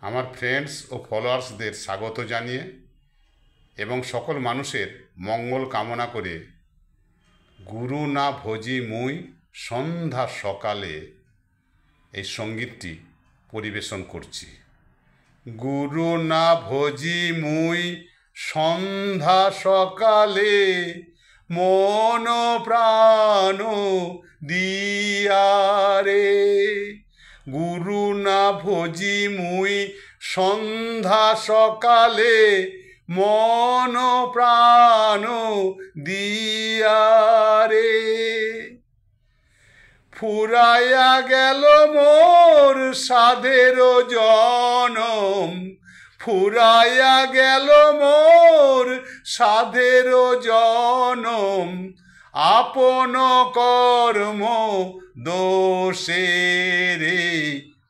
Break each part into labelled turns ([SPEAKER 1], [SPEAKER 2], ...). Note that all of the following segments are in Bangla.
[SPEAKER 1] আমার ফ্রেন্ডস ও ফলোয়ার্সদের স্বাগত জানিয়ে এবং সকল মানুষের মঙ্গল কামনা করে গুরু না ভজি মুই সন্ধ্যা সকালে এই সঙ্গীতটি পরিবেশন করছি। গুরু না ভজি মুই সন্ধ্যা সকালে মন প্রাণ দিয়ারে। গুরু না ভজি মুই সন্ধ্যা সকালে মন প্রাণ দিয়ারে। ফুরাইয়া গেল মোর সাধের জনম, ফুরাইয়া গেল মোর সাধের জনম, আপন কর্ম দোষে রে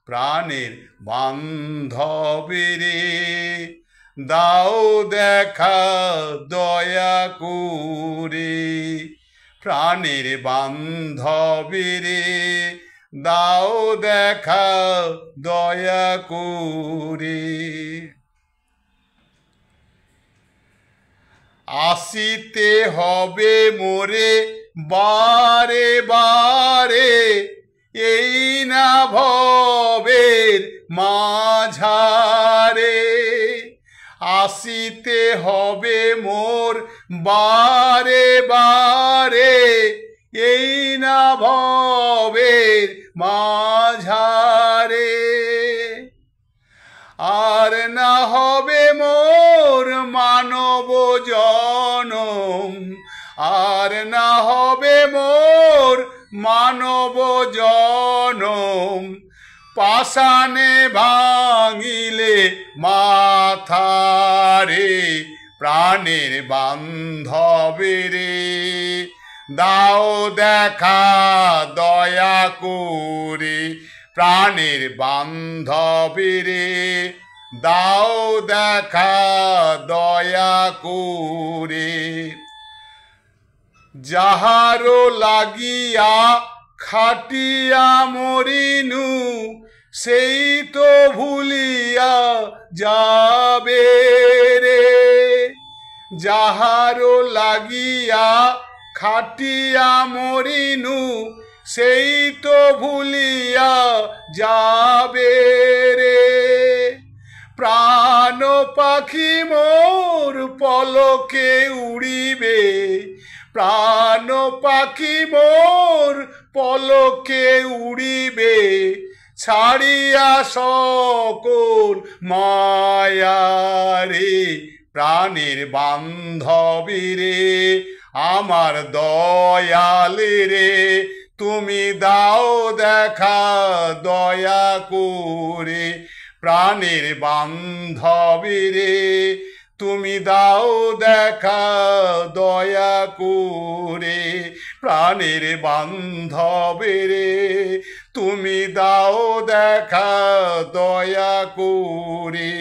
[SPEAKER 1] প্রাণের বান্ধবীরে। দাও দেখা দয়া করে প্রাণের বান্ধবীরে, দাও দেখা দয়া করে। আসিতে হবে মোরে বারে বারে, এই না ভবের মাঝারে। আসিতে হবে মোর বারে বারে, এই না ভবের মাঝারে। আর না হবে মোর মানব জনম, আর না হবে মোর মানব জনম, পাষাণে ভাঙিলে মাথারে প্রাণের বান্ধবীরে। দাও দেখা দয়া করে প্রাণের বান্ধবীরে, দাও দেখা দয়া করে। যাহারো লাগিয়া খাটিয়া মরিনু, সেই তো ভুলিয়া যাবে রে। যাহারো লাগিয়া খাটিয়া মরিনু, সেই তো ভুলিয়া যাবে রে। প্রাণ পাখি মোর পলকে উড়িবে, প্রাণ পাখি মোর পলকে উড়িবে, ছাড়িয়া সকল মায়ারে প্রাণের বান্ধবীরে। আমার দয়ালে রে তুমি দাও দেখা দয়া করে প্রাণের বান্ধবীরে, তুমি দাও দেখা দয়া করে প্রাণের বান্ধবীরে, তুমি দাও দেখা দয়া করে।